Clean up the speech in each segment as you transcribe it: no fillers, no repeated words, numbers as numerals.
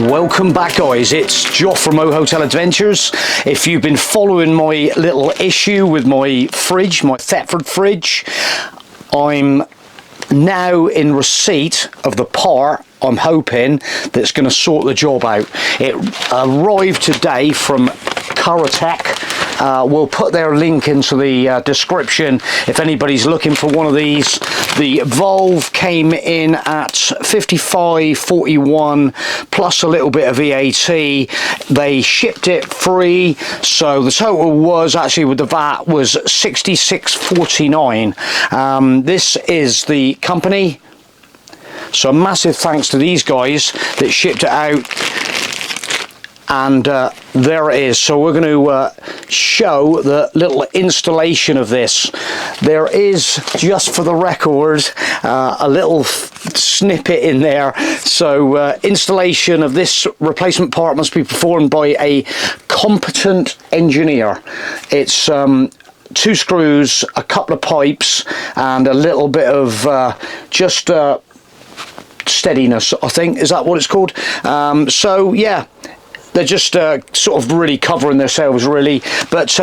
Welcome back, guys. It's Joff from Hotel Adventures. If you've been following my little issue with my fridge, my Thetford fridge, I'm now in receipt of the part I'm hoping that's going to sort the job out. It arrived today from Caravan. We'll put their link into the description if anybody's looking for one of these. The valve came in at 55.41 plus a little bit of VAT. They shipped it free, so the total was actually with the VAT was 66.49. This is the company, so massive thanks to these guys that shipped it out. And there it is. So we're going to show the little installation of this. There is, just for the record, a little snippet in there. So installation of this replacement part must be performed by a competent engineer. It's 2 screws, a couple of pipes, and a little bit of just steadiness, I think. Is that what it's called? So yeah. They're just sort of really covering themselves, really. But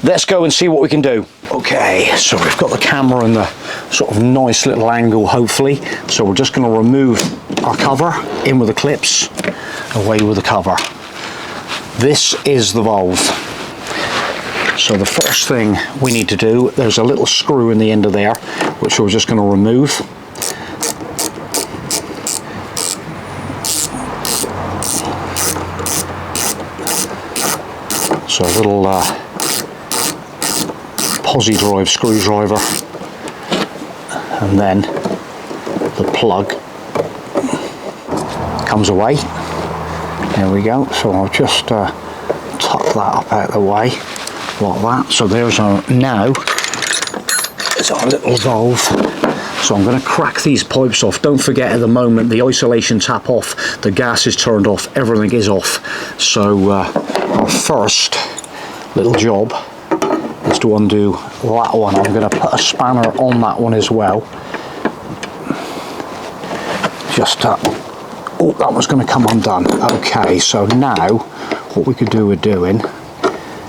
let's go and see what we can do. Okay, so we've got the camera in the sort of nice little angle, hopefully. So we're just going to remove our cover, in with the clips, away with the cover. This is the valve. So the first thing we need to do, there's a little screw in the end of there, which we're just going to remove. So a little posi drive screwdriver, and then the plug comes away. There we go. So I'll just tuck that up out of the way like that. So there's our, now there's our little valve. So I'm going to crack these pipes off. Don't forget, at the moment the isolation tap off, the gas is turned off, everything is off. So our first little job is to undo that one. I'm going to put a spanner on that one as well. Just oh, that one's going to come undone. Okay, so now what we could do with doing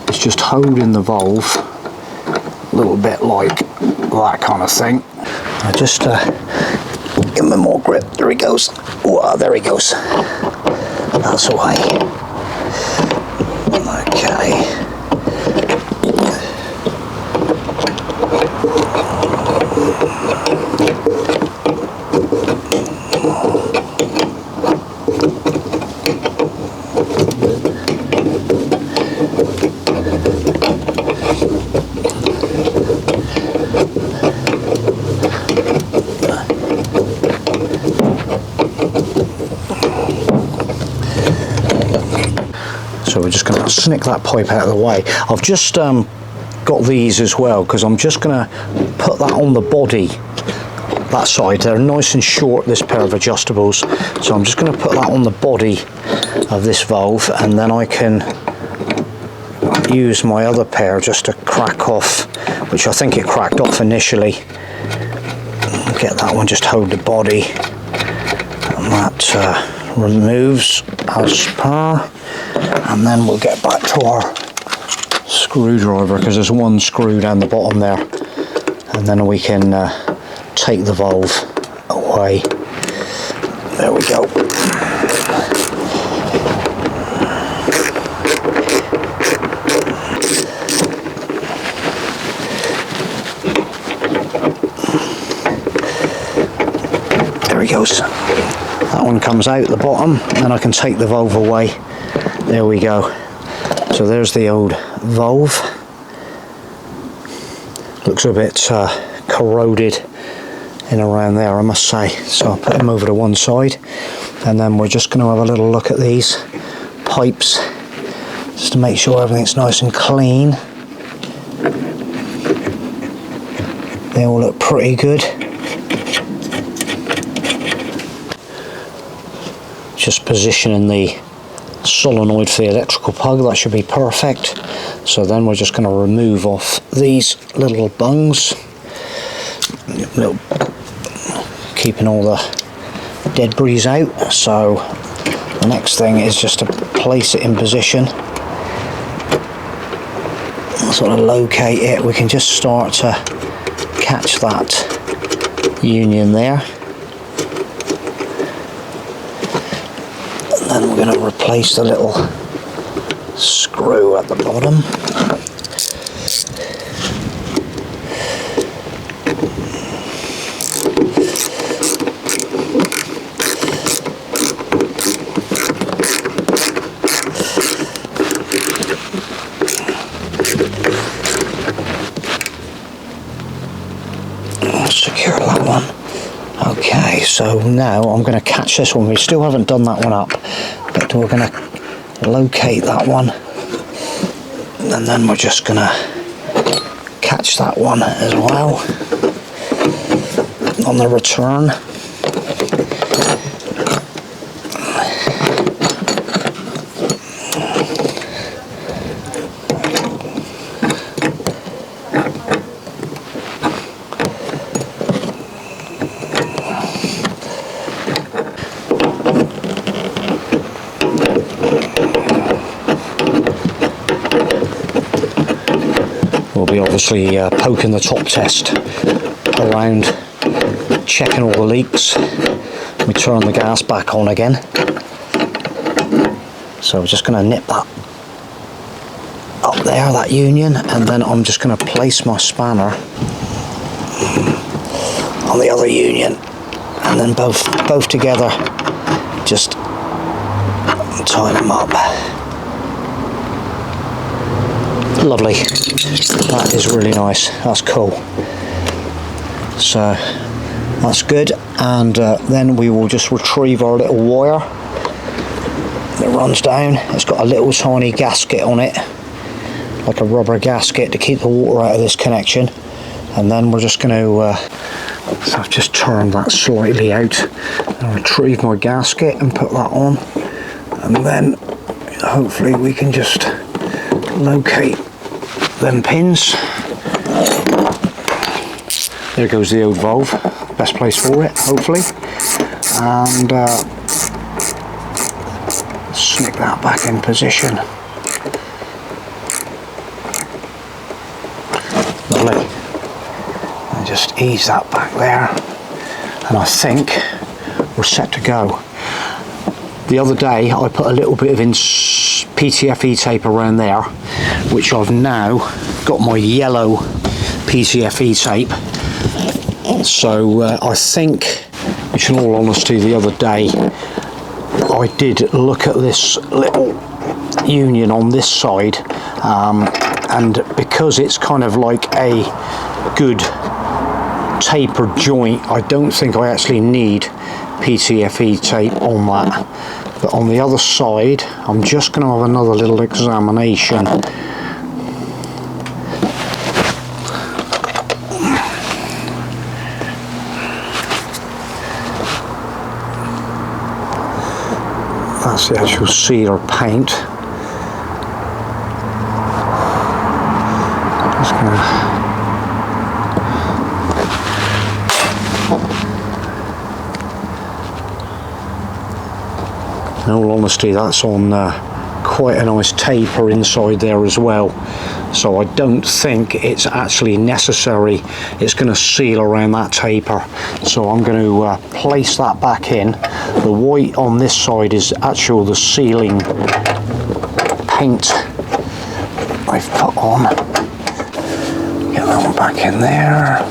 is just holding the valve a little bit like that kind of thing. I just give him more grip. There he goes. Oh, there he goes. That's away. Okay. So we're just going to snick that pipe out of the way. I've just got these as well, because I'm just going to put that on the body, that side. They're nice and short, this pair of adjustables, so I'm just going to put that on the body of this valve, and then I can use my other pair just to crack off, which I think it cracked off initially. Get that one, just hold the body, and that removes as per. And then we'll get back to our screwdriver, because there's one screw down the bottom there, and then we can take the valve away. There we go. There he goes. That one comes out the bottom, and I can take the valve away. There we go. So there's the old valve. Looks a bit corroded in around there, I must say. So I'll put them over to one side, and then we're just going to have a little look at these pipes just to make sure everything's nice and clean. They all look pretty good. Just positioning the solenoid for the electrical plug, that should be perfect. So then we're just going to remove off these little bungs, keeping all the debris out. So The next thing is just to place it in position. Sort of locate it. We can just start to catch that union there. And then we're going to replace the little screw at the bottom. Secure that one. Okay, so now I'm going to catch this one. We still haven't done that one up, but we're going to locate that one, and then we're just going to catch that one as well on the return. We'll be obviously poking the top test around, checking all the leaks. We turn the gas back on again. So we're just going to nip that up there, that union, and then I'm just going to place my spanner on the other union, and then both together, just tie them up. Lovely. That is really nice. That's cool. So that's good. And then we will just retrieve our little wire that runs down. It's got a little tiny gasket on it, like a rubber gasket to keep the water out of this connection. And then we're just going to so I've just turned that slightly out and retrieve my gasket and put that on, and then hopefully we can just locate them pins. There goes the old valve, best place for it, hopefully, and snick that back in position. Lovely. And just ease that back there, and I think we're set to go. The other day I put a little bit of PTFE tape around there, which I've now got my yellow PTFE tape. So I think, which in all honesty the other day I did look at this little union on this side, and because it's kind of like a good tapered joint, I don't think I actually need PTFE tape on that. But on the other side, I'm just going to have another little examination. That's the actual sealer paint. Just gonna in all honesty, that's on quite a nice taper inside there as well, so I don't think it's actually necessary. It's going to seal around that taper, so I'm going to place that back in. The white on this side is actual the sealing paint I've put on. Get that one back in there.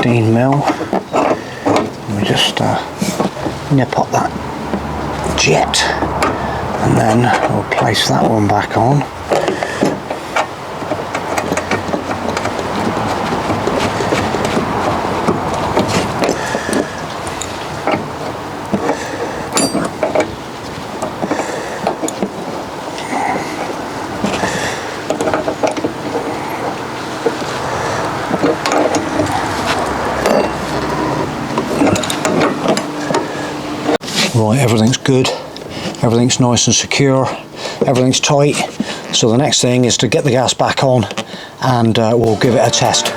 Mil. We just nip up that jet, and then we'll place that one back on. Right, everything's good, everything's nice and secure, everything's tight. So the next thing is to get the gas back on, and we'll give it a test.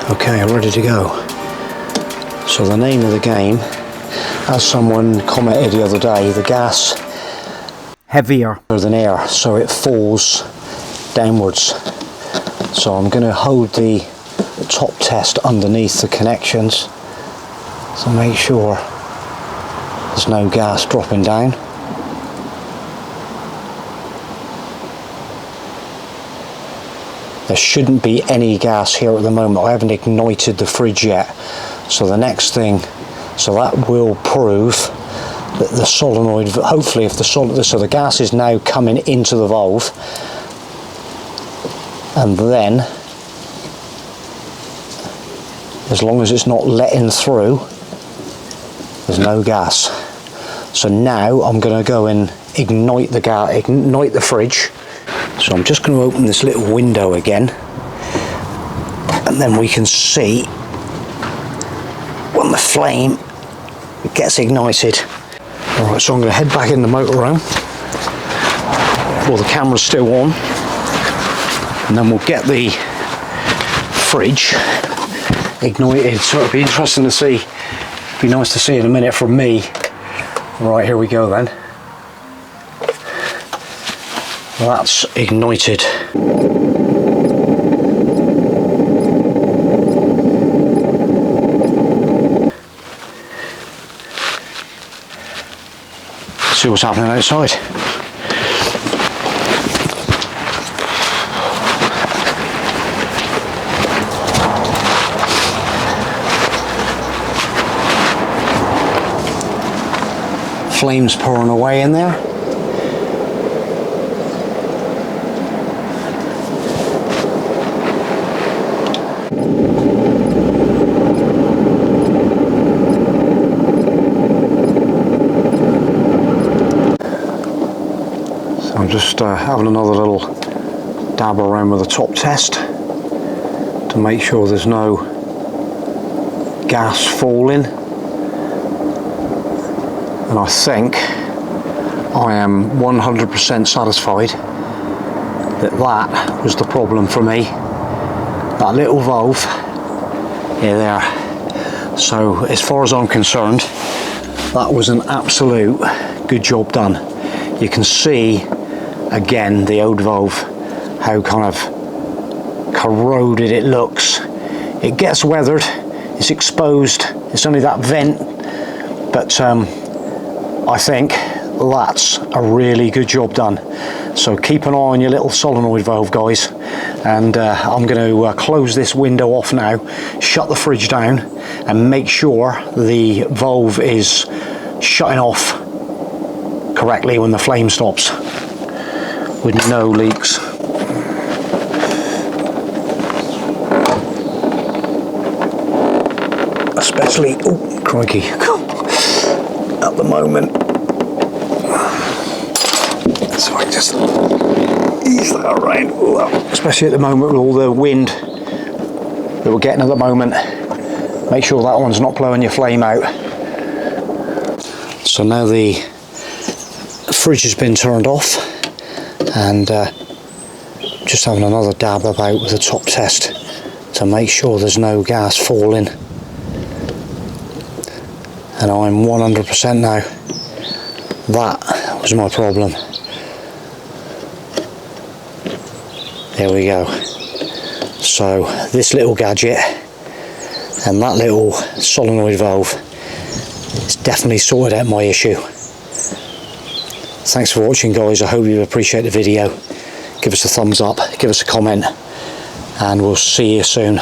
Okay, ready to go. So the name of the game, as someone commented the other day, the gas heavier than air, so it falls downwards. So I'm going to hold the top test underneath the connections to make sure there's no gas dropping down. There shouldn't be any gas here at the moment. I haven't ignited the fridge yet. So the next thing, so that will prove that the solenoid, hopefully if the so the gas is now coming into the valve, and then as long as it's not letting through, there's no gas. So now I'm going to go and ignite the fridge. So I'm just going to open this little window again, and then we can see when the flame gets ignited. Alright, so I'm going to head back in the motorhome while the camera's still on, and then we'll get the fridge ignited. So it'll be interesting to see, be nice to see in a minute from me. Right, here we go then. That's ignited. See what's happening outside. Flames pouring away in there. I'm just having another little dab around with the top test to make sure there's no gas falling, and I think I am 100% satisfied that that was the problem for me, that little valve here there. So as far as I'm concerned, that was an absolute good job done. You can see again the old valve, how kind of corroded it looks. It gets weathered, it's exposed, it's only that vent, but I think that's a really good job done. So keep an eye on your little solenoid valve, guys, and I'm going to close this window off now, shut the fridge down, and make sure the valve is shutting off correctly when the flame stops, with no leaks. Especially, oh crikey, at the moment. So I just ease that around, especially at the moment with all the wind that we're getting at the moment. Make sure that one's not blowing your flame out. So now the fridge has been turned off, and just having another dab about with the top test to make sure there's no gas falling, and I'm 100% now. That was my problem. There we go. So this little gadget and that little solenoid valve has definitely sorted out my issue. Thanks for watching, guys. I hope you appreciate the video. Give us a thumbs up, give us a comment, and we'll see you soon.